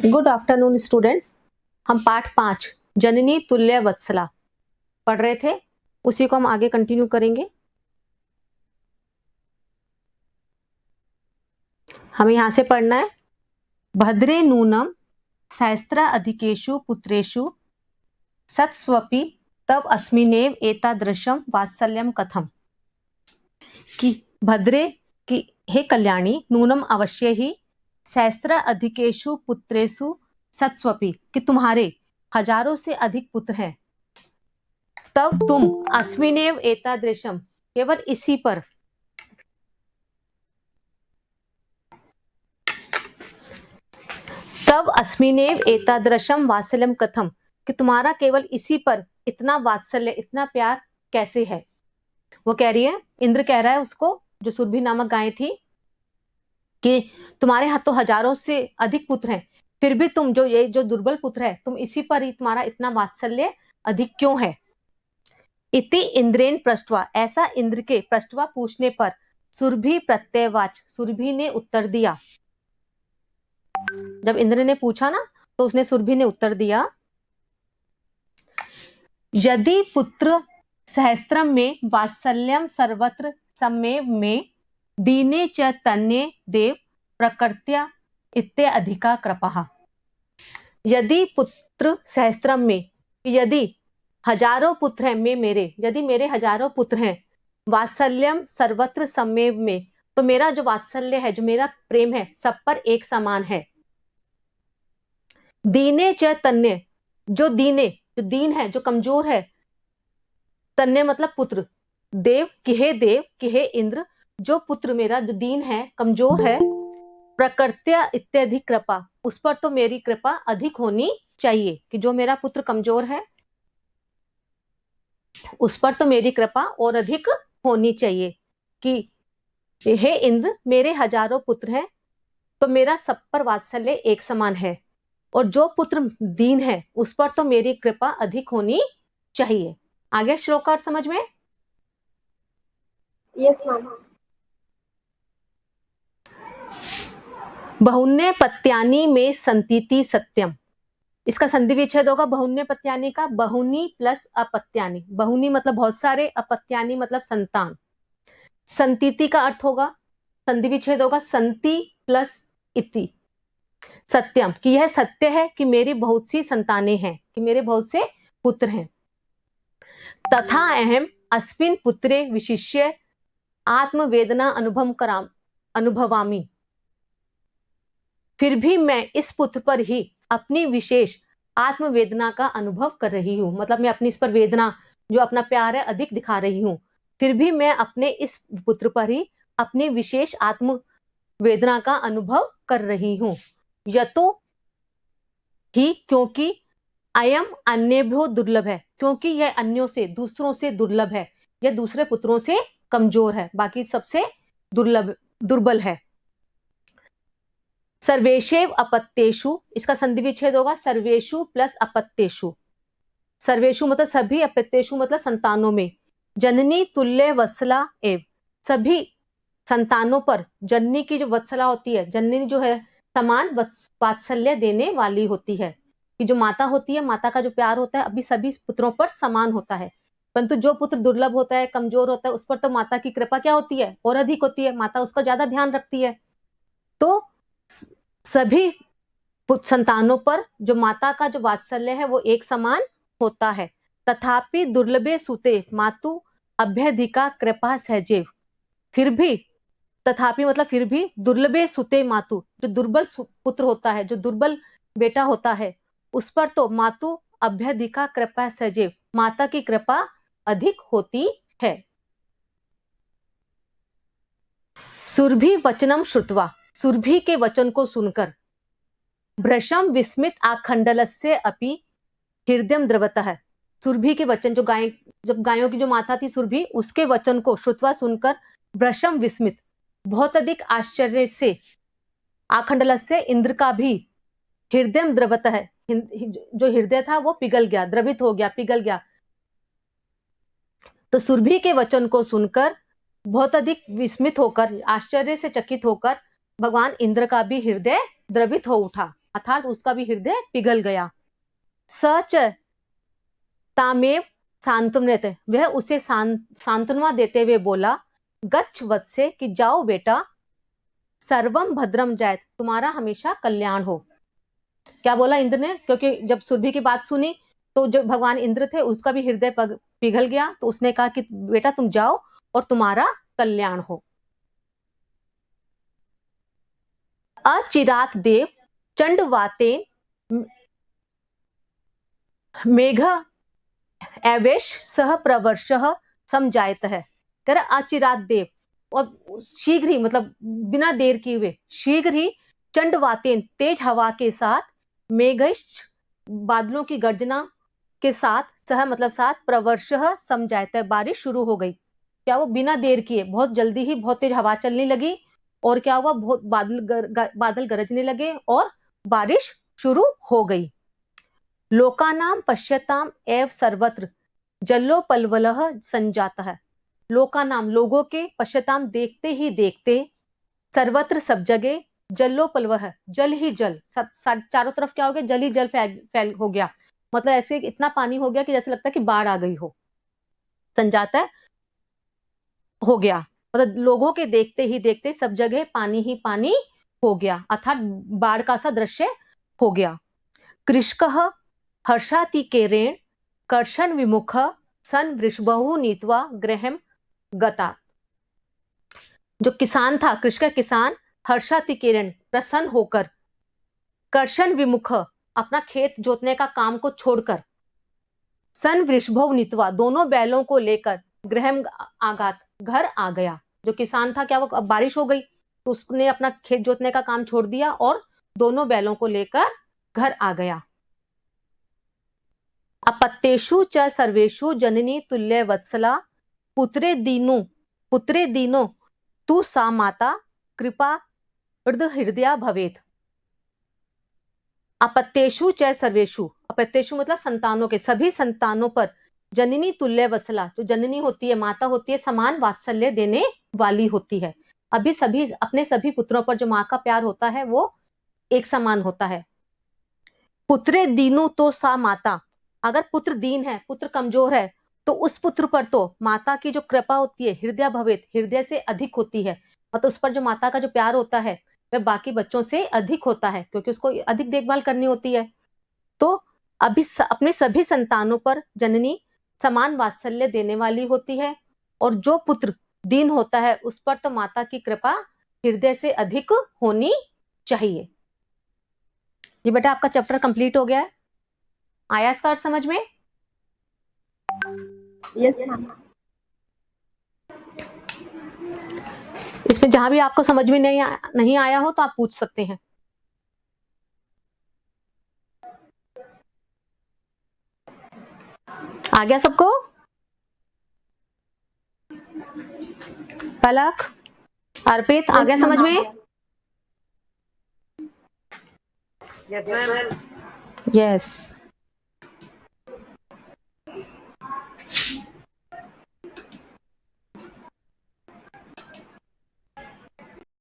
Good afternoon students. हम पाठ 5 जननी तुल्य वत्सला पढ़ रहे थे, उसी को हम आगे कंटिन्यू करेंगे। हमें यहां से पढ़ना है भद्रे नूनम सहस्त्र अधिकेषु पुत्रेषु सत्स्वपि तब अस्मिनेव एतादृशम वात्सल्यम कथम। कि भद्रे की हे कल्याणी, नूनम अवश्य ही, सहस्त्र अधिकेषु पुत्रेषु सत्स्वपि कि तुम्हारे हजारों से अधिक पुत्र हैं, तब तुम अस्मिनेव एतादृशम केवल इसी पर, तब अस्मिनेव एतादृशम वात्सल्यम कथम कि तुम्हारा केवल इसी पर इतना वात्सल्य, इतना प्यार कैसे है। वो कह रही है, इंद्र कह रहा है उसको, जो सुरभि नामक गाय थी, कि तुम्हारे हाथों हजारों से अधिक पुत्र हैं, फिर भी तुम जो दुर्बल पुत्र है, तुम इसी पर ही तुम्हारा इतना वात्सल्य अधिक क्यों है। इति इंद्रेन पृष्ठवा, ऐसा इंद्र के पृष्ठवा पूछने पर सुरभि प्रत्ययवाच, सुरभि ने उत्तर दिया। जब इंद्र ने पूछा ना, तो उसने सुरभि ने उत्तर दिया, यदि पुत्र सहस्त्रम में वात्सल्यम सर्वत्र सम्मेव में दीने च तन्ने देव प्रकृत्या इत्ते अधिका कृपा। यदि पुत्र सहस्त्रम में, यदि हजारों पुत्र हैं में मेरे, यदि मेरे हजारों पुत्र हैं, वात्सल्यम सर्वत्र सम्मेव में, तो मेरा जो वात्सल्य है, जो मेरा प्रेम है, सब पर एक समान है। दीने च तन्ने, जो दीने, जो दीन है, जो कमजोर है, तन्ने मतलब पुत्र, देव कि हे इंद्र, जो पुत्र मेरा जो दीन है, कमजोर है, प्रकृत्या इत्याधिक कृपा, उस पर तो मेरी कृपा अधिक होनी चाहिए। कि जो मेरा पुत्र कमजोर है, उस पर तो मेरी कृपा और अधिक होनी चाहिए। कि हे इंद्र, मेरे हजारों पुत्र हैं, तो मेरा सब पर वात्सल्य एक समान है, और जो पुत्र दीन है, उस पर तो मेरी कृपा अधिक होनी चाहिए। आगे श्लोक का समझ में? Yes ma'am. बहुन्य पत्यानि में संतीति सत्यम, इसका संधि विच्छेद होगा बहुन्य पत्यानि का, बहुनी प्लस अपत्यानि। बहुनी मतलब बहुत सारे, अपत्यानि मतलब संतान। संतीति का अर्थ होगा, संधि विच्छेद होगा संति प्लस इति, सत्यम कि यह सत्य है कि मेरी बहुत सी संतानें हैं, कि मेरे बहुत से पुत्र हैं। तथा अहम अस्मिन् पुत्रे विशिष्य आत्मवेदना अनुभवामि, फिर भी मैं इस पुत्र पर ही अपनी विशेष आत्मवेदना का अनुभव कर रही हूं। मतलब मैं अपनी इस पर वेदना, जो अपना प्यार है, अधिक दिखा रही हूं। फिर भी मैं अपने इस पुत्र पर ही अपनी विशेष आत्मवेदना का अनुभव कर रही हूं। यतो ही, क्योंकि अयम अन्येभ्यो दुर्लभ है, क्योंकि यह अन्यों से, दूसरों से दुर्लभ है, यह दूसरे पुत्रों से कमजोर है, बाकी सबसे दुर्बल है। सर्वेशेव अपत्येषु, इसका संधि विच्छेद होगा सर्वेशु प्लस अपत्येषु। सर्वेशु मतलब सभी, अपत्येषु मतलब संतानों में। जननी तुल्य वत्सला एव, सभी संतानों पर जननी की जो वत्सला होती है, जननी जो है समान वात्सल्य देने वाली होती है। कि जो माता होती है, माता का जो प्यार होता है, अभी सभी पुत्रों पर समान होता है। परंतु जो पुत्र दुर्लभ होता है, कमजोर होता है, उस पर तो माता की कृपा क्या होती है, और अधिक होती है। माता उसका ज्यादा ध्यान रखती है। तो सभी संतानों पर जो माता का जो वात्सल्य है, वो एक समान होता है। तथापि दुर्लभे सुते मातु अभ्यधिका कृपा सहजेव, फिर भी, तथापि मतलब फिर भी, दुर्लभे सुते मातु, जो दुर्बल पुत्र होता है, जो दुर्बल बेटा होता है, उस पर तो मातु अभ्यधिका कृपा सहजेव, माता की कृपा अधिक होती है। सुरभि वचनम श्रुत्वा, सुरभि के वचन को सुनकर, भ्रशम विस्मित आखंडलस्य अपि हृदयम द्रवतः, सुरभि के वचन, जो गाय, जब गायों की जो माता थी सुरभि, उसके वचन को श्रुत्वा सुनकर, भ्रशम विस्मित, बहुत अधिक आश्चर्य से, आखंडलस्य इंद्र का भी, हृदयम द्रवतः, जो हृदय था वो पिघल गया, द्रवित हो गया, पिघल गया। तो सुरभि के वचन को सुनकर बहुत अधिक विस्मित होकर, आश्चर्य से चकित होकर, भगवान इंद्र का भी हृदय द्रवित हो उठा। अर्थात उसका भी हृदय पिघल गया। सच तामेव सांत्वनयत, वह उसे सांत्वना देते हुए बोला, गच्छ वत्से, कि जाओ बेटा, सर्वम भद्रम जायत, तुम्हारा हमेशा कल्याण हो। क्या बोला इंद्र ने? क्योंकि जब सुरभि की बात सुनी तो जो भगवान इंद्र थे उसका भी हृदय पिघल गया, तो उसने कहा कि बेटा तुम जाओ और तुम्हारा कल्याण हो। अचिरात देव चंडवातेन मेघ एवेश सह प्रवर्ष समझायत है। कह रहा अचिरात देव, और शीघ्र ही मतलब बिना देर किए हुए शीघ्र ही चंडवातेन तेज हवा के साथ, मेघश्च बादलों की गर्जना के साथ, सह मतलब साथ, प्रवर्ष समझायत है बारिश शुरू हो गई। क्या वो बिना देर किए बहुत जल्दी ही बहुत तेज हवा चलने लगी और क्या हुआ, बहुत बादल गरजने लगे और बारिश शुरू हो गई। लोकानाम पश्यताम एव सर्वत्र जल्लोपल्वलः संजातः। लोकानाम लोगों के, पश्यताम देखते ही देखते, सर्वत्र सब जगह, जल्लोपल्वह जल ही जल, सब चारों तरफ क्या हो गया, जल ही जल फैल हो गया। मतलब ऐसे इतना पानी हो गया कि जैसे लगता है कि बाढ़ आ गई हो। संजाता हो गया मतलब लोगों के देखते ही देखते सब जगह पानी ही पानी हो गया, अर्थात बाढ़ का सा दृश्य हो गया। कृषकः हर्षातिकेरेण कर्षण विमुख सन वृषभहु नीत्वा गृहं गता। जो किसान था, कृषक किसान, हर्षातिकेरेण प्रसन्न होकर, कर्षण विमुख अपना खेत जोतने का काम को छोड़कर, सन वृषभव नीत्वा दोनों बैलों को लेकर, गृहम आगात घर आ गया। जो किसान था क्या वो, अब बारिश हो गई तो उसने अपना खेत जोतने का काम छोड़ दिया और दोनों बैलों को लेकर घर आ गया। अपत्येषु च सर्वेषु जननी तुल्य वत्सला, पुत्रे दीनो तू सा माता कृपा हृदया भवेत। अपत्येषु च सर्वेषु, अपत्येषु मतलब संतानों के, सभी संतानों पर, जननी तुल्य वत्सला, जो जननी होती है, माता होती है, समान वात्सल्य देने वाली होती है। अभी सभी अपने सभी पुत्रों पर जो माँ का प्यार होता है वो एक समान होता है। पुत्रे दीनु तो सा माता, अगर पुत्र दीन है, पुत्र कमजोर है, तो उस पुत्र पर तो माता की जो कृपा होती है, हृदय भवेत, हृदय से अधिक होती है। मतलब उस पर जो माता का जो प्यार होता है वह बाकी बच्चों से अधिक होता है, क्योंकि उसको अधिक देखभाल करनी होती है। तो अभी अपने सभी संतानों पर जननी समान वात्सल्य देने वाली होती है, और जो पुत्र दीन होता है उस पर तो माता की कृपा हृदय से अधिक होनी चाहिए। ये बेटा आपका चैप्टर कंप्लीट हो गया है। आया इसका अर्थ समझ में? Yes ma'am. इसमें जहां भी आपको समझ में नहीं आया हो तो आप पूछ सकते हैं। आ गया सबको? पलक, अर्पित, आ गया समझ में? Yes ma'am. यस।